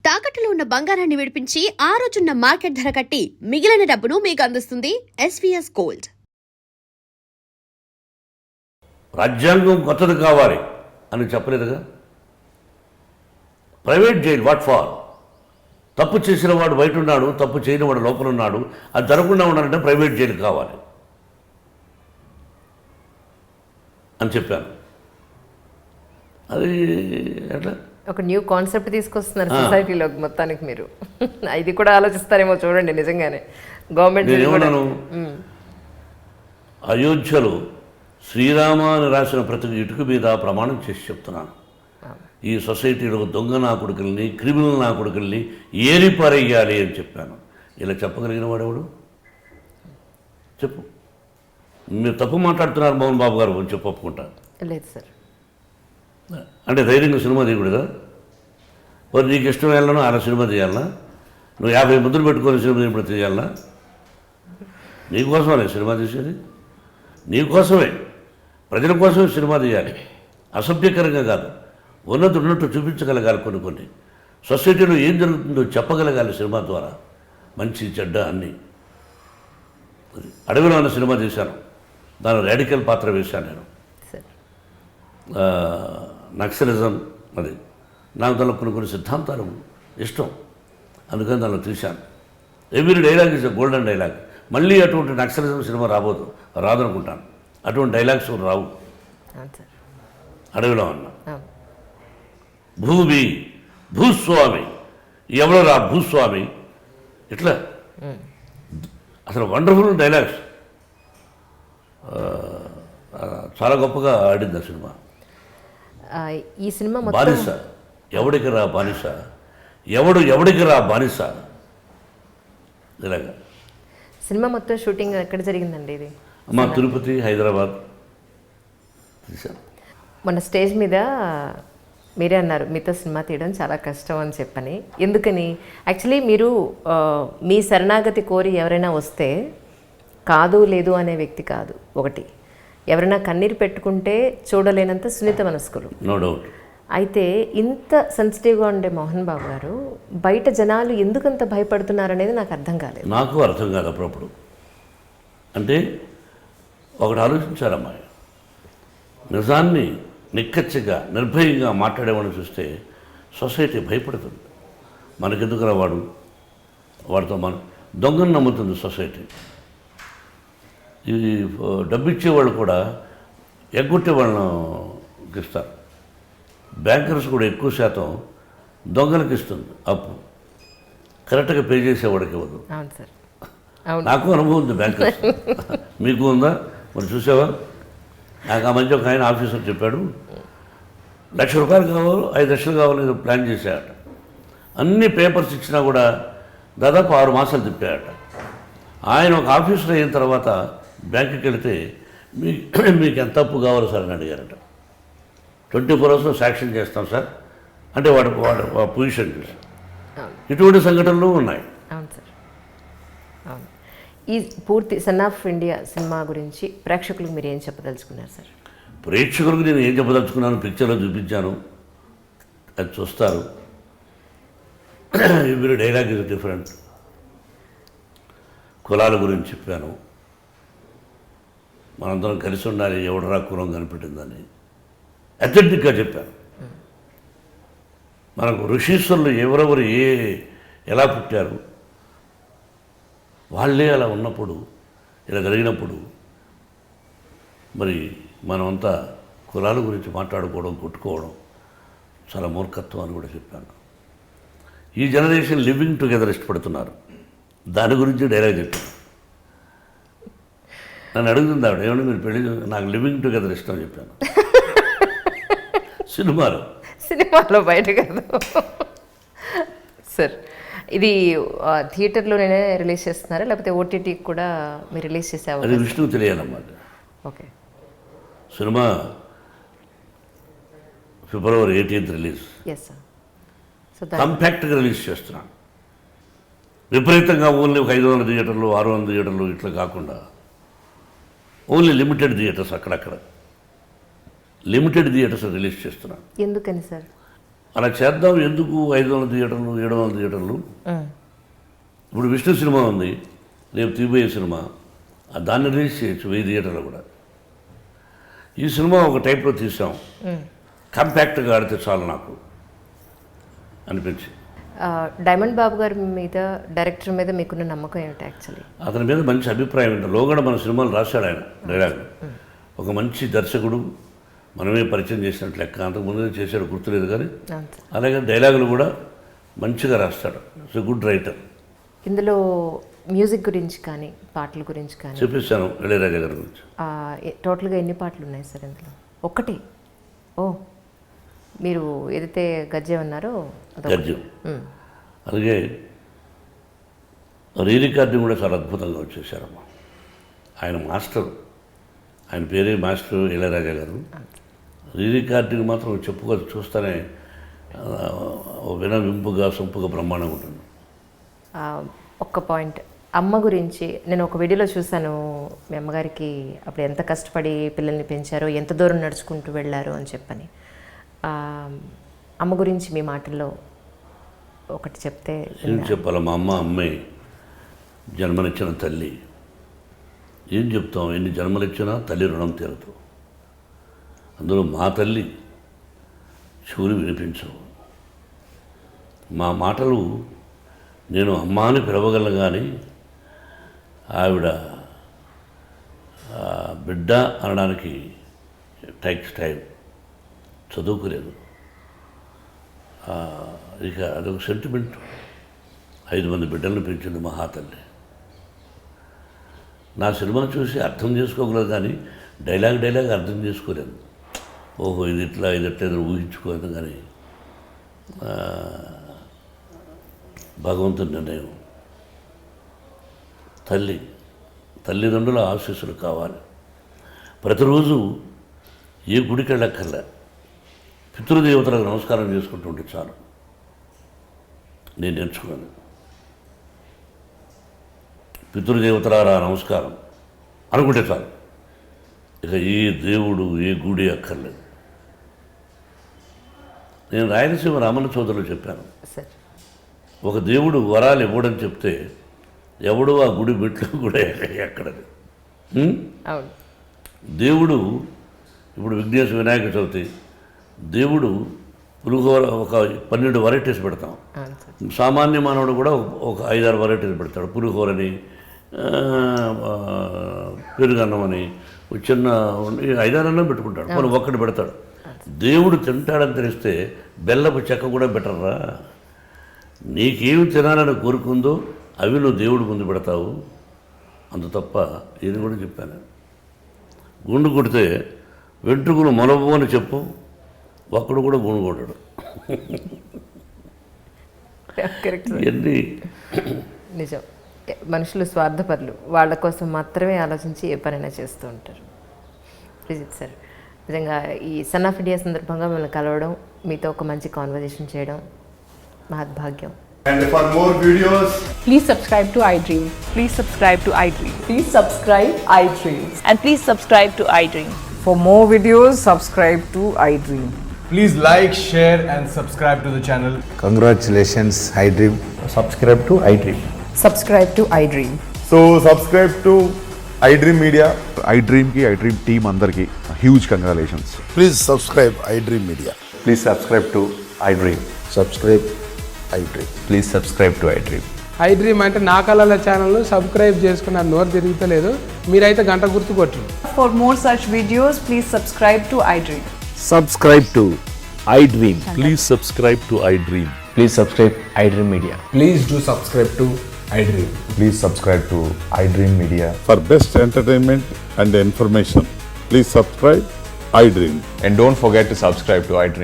తాకట్టులో ఉన్న బంగారాన్ని విడిపించి ఆ రోజున్న మార్కెట్ ధర కట్టి మిగిలిన డబ్బును మీకు అందిస్తుంది ఎస్వీఎస్ గోల్డ్. రాజ్యాంగం కొత్తది కావాలి అని చెప్పలేదుగా. Private jail what for? తప్పు చేసిన వాడు బయట ఉన్నాడు, తప్పు చేయని వాడు లోపల ఉన్నాడు. అది జరగకుండా ఉండాలంటే ప్రైవేట్ జైలు కావాలి అని చెప్పాను. అది ఎట్లా ఒక న్యూ కాన్సెప్ట్ తీసుకొస్తున్నారు సొసైటీలో మొత్తానికి. మీరు ఇది కూడా ఆలోచిస్తారేమో చూడండి. నిజంగానే గవర్నమెంట్ నేనేమన్నాను, అయోధ్యలో శ్రీరామ అని రాసిన ప్రతి ఇటుక మీద ప్రమాణం చేసి చెప్తున్నాను, ఈ సొసైటీలో దొంగ నా కొడుకుల్ని, క్రిమినల్ నా కొడుకుల్ని ఏరిపారేయాలి అని చెప్పాను. ఇలా చెప్పగలిగిన వాడెవడు? చెప్పు. మీరు తప్పు మాట్లాడుతున్నారు మోహన్ బాబు గారు అని చెప్పి ఒప్పుకుంటారు. లేదు సార్. అంటే ధైర్యంగా సినిమా తీయకూడదా? మరి నీకు ఇష్టం వెళ్ళను అలా సినిమా తీయాలనా? నువ్వు 50 ముద్దులు పెట్టుకొని సినిమా ఇప్పుడు తీయాలనా? నీకోసమే సినిమా తీసేది, నీకోసమే, ప్రజల కోసమే సినిమా తీయాలి. అసభ్యకరంగా కాదు, ఉన్నట్టు ఉన్నట్టు చూపించగలగాలి. కొన్ని సొసైటీలో ఏం జరుగుతుందో చెప్పగలగాలి సినిమా ద్వారా, మంచి చెడ్డ అన్నీ. అడవిలో అన్న సినిమా తీశాను, దాని రాడికల్ పాత్ర వేశాను నేను. నక్సలిజం, అది నాకు దానిలో కొన్ని సిద్ధాంతాలు ఇష్టం, అందుకని దానిలో తీశాను. Every dialogue is a golden dialogue. మళ్ళీ అటువంటి నక్సలిజం సినిమా రాదనుకుంటాను. అటువంటి డైలాగ్స్ రావు. అడవిలో అన్న భూస్వామి ఎవరో రా భూస్వామి, ఇట్లా అసలు వండర్ఫుల్ డైలాగ్స్. చాలా గొప్పగా ఆడింది ఆ సినిమా. ఈ సినిమా బానిస ఎవడికి రా బానిస, ఎవడికి రా బానిస, ఇలాగా. సినిమా మొత్తం షూటింగ్ ఎక్కడ జరిగిందండి ఇది? మా తిరుపతి, హైదరాబాద్ తీశాను. మొన్న స్టేజ్ మీద మీరే అన్నారు మీతో సినిమా తీయడం చాలా కష్టం అని చెప్పని. ఎందుకని? యాక్చువల్లీ మీరు మీ శరణాగతి కోరి ఎవరైనా వస్తే కాదు లేదు అనే వ్యక్తి కాదు. ఒకటి, ఎవరైనా కన్నీరు పెట్టుకుంటే చూడలేనంత సున్నిత మనస్కులు. No doubt. అయితే ఇంత సెన్సిటివ్గా ఉండే మోహన్ బాబు గారు బయట జనాలు ఎందుకంత భయపడుతున్నారు అనేది నాకు అర్థం కాలేదు. నాకు అర్థం కాదు అప్పుడప్పుడు. అంటే ఒకటి ఆలోచించారమ్మా, నిజాన్ని నిక్కచ్చిగా నిర్భయంగా మాట్లాడేవాడిని చూస్తే సొసైటీ భయపడుతుంది. మనకెందుకురా వాడితో దొంగను నమ్ముతుంది సొసైటీ. ఈ డబ్బు ఇచ్చేవాళ్ళు కూడా ఎగ్గొట్టే వాళ్ళను ఇస్తారు. బ్యాంకర్స్ కూడా ఎక్కువ శాతం దొంగలకు ఇస్తుంది అప్పు, కరెక్ట్గా పే చేసేవాడికి ఇవ్వదు. నాకు అనుభవం ఉంది బ్యాంకర్స్. మీకు ఉందా? మరి చూసావా? నాకు ఆ మధ్య ఒక ఆయన ఆఫీసర్ చెప్పాడు, ₹1,00,000 కావాలి, 5 లక్షలు కావాలి ఏదో ప్లాన్ చేశాడట. అన్ని పేపర్స్ ఇచ్చినా కూడా దాదాపు 6 మాసాలు తిప్పాడట. ఆయన ఒక ఆఫీసర్ అయిన తర్వాత బ్యాంకుకి వెళితే మీకు ఎంత అప్పు కావాలి సార్ అని అడిగారట. 24 hours శాంక్షన్ చేస్తాం సార్ అంటే వాడు పొజిషన్ చూసి. ఇటువంటి సంఘటనలు ఉన్నాయి. అవును సార్. అవును. ఈ పూర్తి సన్ ఆఫ్ ఇండియా సినిమా గురించి ప్రేక్షకులకు మీరు ఏం చెప్పదలుచుకున్నారు సార్? ప్రేక్షకులకు నేను ఏం చెప్పదలుచుకున్నాను, పిక్చర్లో చూపించాను, అది చూస్తారు. Every dialogue is different. కులాల గురించి చెప్పాను, మనందరం కలిసి ఉండాలి, ఎవడరా కులం కనిపెట్టిందని అథెంటిక్గా చెప్పాను. మనకు ఋషీశ్వరులు ఎవరెవరు ఎలా పుట్టారు, వాళ్ళే అలా ఉన్నప్పుడు, ఇలా జరిగినప్పుడు మరి మనమంతా కులాల గురించి మాట్లాడుకోవడం, కొట్టుకోవడం చాలా మూర్ఖత్వం అని కూడా చెప్పాను. ఈ జనరేషన్ లివింగ్ టుగెదర్ ఇష్టపడుతున్నారు, దాని గురించి డైలాగ్ చెప్పాను. నన్ను అడుగుతుంది ఆవిడ, ఏమన్నా మీరు పెళ్లి, నాకు లివింగ్ టుగెదర్ ఇష్టం చెప్పాను. సినిమాలో బయట కాదు సార్. ఇది థియేటర్లోనే రిలీజ్ చేస్తున్నారా లేకపోతే ఓటీటీకి కూడా మీరు రిలీజ్ చేసేవారు? అది విష్ణువు తెలియాలన్నమాట. ఓకే. సినిమా February 18th release. Yes sir. So కాంపాక్ట్గా రిలీజ్ చేస్తున్నాను. విపరీతంగా ఓన్లీ ఒక 500 థియేటర్లు, 600 థియేటర్లు ఇట్లా కాకుండా ఓన్లీ లిమిటెడ్ థియేటర్స్, అక్కడక్కడ లిమిటెడ్ థియేటర్స్ రిలీజ్ చేస్తున్నాను. ఎందుకని సార్? అలా చేద్దాం ఎందుకు 500 థియేటర్లు 700 థియేటర్లు. ఇప్పుడు విష్ణు సినిమా ఉంది, రేపు తీయబోయే సినిమా, దాన్ని రిలీజ్ చేయొచ్చు 1000 థియేటర్లు కూడా. ఈ సినిమా ఒక టైప్లో తీసాం, కాంపాక్ట్గా ఆడితే చాలు నాకు అనిపించి. డైమండ్ బాబు గారి మీద, డైరెక్టర్ మీద మీకున్న నమ్మకం ఏమిటి యాక్చువల్లీ? అతని మీద మంచి అభిప్రాయం ఉంటుంది. లోగడ మన సినిమాలు రాశాడు ఆయన డైలాగ్. ఒక మంచి దర్శకుడు, మనమే పరిచయం చేసినట్టు లెక్క. అంతకుముందు చేశాడు గుర్తులేదు కానీ, అలాగే డైలాగులు కూడా మంచిగా రాస్తాడు. It's good writer. ఇందులో మ్యూజిక్ గురించి కానీ పాటల గురించి కానీ చెప్పేశాను ఇళయరాజా గారి గురించి. టోటల్గా ఎన్ని పాటలు ఉన్నాయి సార్ ఇందులో? ఒక్కటి. ఓ, మీరు ఏదైతే గద్యం అన్నారో గద్యం. అలాగే రీ రికార్డింగ్ కూడా చాలా అద్భుతంగా వచ్చేసారమ్మా. ఆయన మాస్టర్, ఆయన పేరే మాస్టర్ ఇళయరాజా గారు. రీ రికార్డింగ్ మాత్రం చెప్పుకో చూస్తేనే వినవింపుగా సొంపుగా బ్రహ్మాండంగా ఉంటుంది. ఒక్క పాయింట్, అమ్మ గురించి నేను ఒక వీడియోలో చూశాను. మీ అమ్మగారికి అప్పుడు ఎంత కష్టపడి పిల్లల్ని పెంచారో, ఎంత దూరం నడుచుకుంటూ వెళ్ళారు అని చెప్పని. అమ్మ గురించి మీ మాటల్లో ఒకటి చెప్తే. ఏం చెప్పాలి, మా అమ్మాయి జన్మనిచ్చిన తల్లి. ఏం చెప్తాం, ఎన్ని జన్మలిచ్చినా తల్లి రుణం తీరదు. అందులో మా తల్లి చెవులు వినిపించవు. మా మాటలు నేను అమ్మ అని పిలవగలను కానీ ఆవిడ బిడ్డ అనడానికి టైక్స్ టైం. చదువుకోలేదు. ఇక అదొక సెంటిమెంట్. 5 మంది బిడ్డలను పెంచింది మహాతల్లి. నా సినిమా చూసి అర్థం చేసుకోగలదు కానీ డైలాగ్ అర్థం చేసుకోలేదు. ఓహో ఇది ఇట్లా ఇది ఎట్లా ఊహించుకోలేదు. కానీ భగవంతుని నిర్ణయం. తల్లిదండ్రుల ఆశీస్సులు కావాలి. ప్రతిరోజు ఏ గుడికి వెళ్ళక్కర్లే, పితృదేవతలకు నమస్కారం చేసుకుంటుంటే చాలు. నేను నేర్చుకున్నాను. పితృదేవతలారా నమస్కారం అనుకుంటే చాలు. ఇక ఏ దేవుడు ఏ గుడి అక్కర్లేదు. నేను రాయలసీమ రామన్న చౌదరిలో చెప్పాను, ఒక దేవుడు వరాలు ఇవ్వడని చెప్తే ఎవడు ఆ గుడి మెట్లు కూడా ఎక్కడది. దేవుడు ఇప్పుడు వినాయక చవితి, దేవుడు పులిహోర ఒక 12 వెరైటీస్ పెడతాం. సామాన్య మానవుడు కూడా ఒక 5-6 వెరైటీస్ పెడతాడు. పులిహోరని, పెరుగన్నం అని, చిన్న 5-6 అన్నం పెట్టుకుంటాడు. మనం ఒక్కటి పెడతాడు. దేవుడు తింటాడని తెలిస్తే బెల్లపు చెక్క కూడా బెటర్రా. నీకేమి తినాలని కోరుకుందో అవి నువ్వు దేవుడి ముందు పెడతావు. అంత తప్ప ఇది కూడా చెప్పాను. గుండు కొడితే వెంట్రుకలు మొలవు అని చెప్పు, ఒక్కడు కూడా గుండు కొట్టాడు. ఇవన్నీ నిజం. మనుషులు స్వార్థపరులు, వాళ్ళ కోసం మాత్రమే ఆలోచించి ఏ పనైనా చేస్తూ ఉంటారు. విజిత్ సార్, నిజంగా ఈ సన్ ఆఫ్ ఇండియా సందర్భంగా మిమ్మల్ని కలవడం, మీతో ఒక మంచి కాన్వర్జేషన్ చేయడం మహద్భాగ్యం. And for more videos, please subscribe to iDream. Please subscribe to iDream. Please subscribe iDream. And please subscribe to iDream. For more videos, subscribe to iDream. please like, share and subscribe to the channel. Congratulations, iDream. Subscribe to iDream. Subscribe to iDream. So subscribe to iDream Media. iDream ki iDream team andarki huge congratulations. Please subscribe iDream Media. Please subscribe to iDream. Subscribe iDream. Please subscribe to iDream. iDream అంటే నా కళల ఛానల్ను subscribe చేసుకున్న నోరు తిరుగుతలేదు. మీరైతే గంట గుర్తు కొట్టండి. For more such videos, please subscribe to iDream. Subscribe to iDream. Please subscribe to iDream. Please subscribe iDream Media. Please do subscribe to iDream. Please subscribe to iDream Media. For best entertainment and information, please subscribe iDream. And don't forget to subscribe to iDream.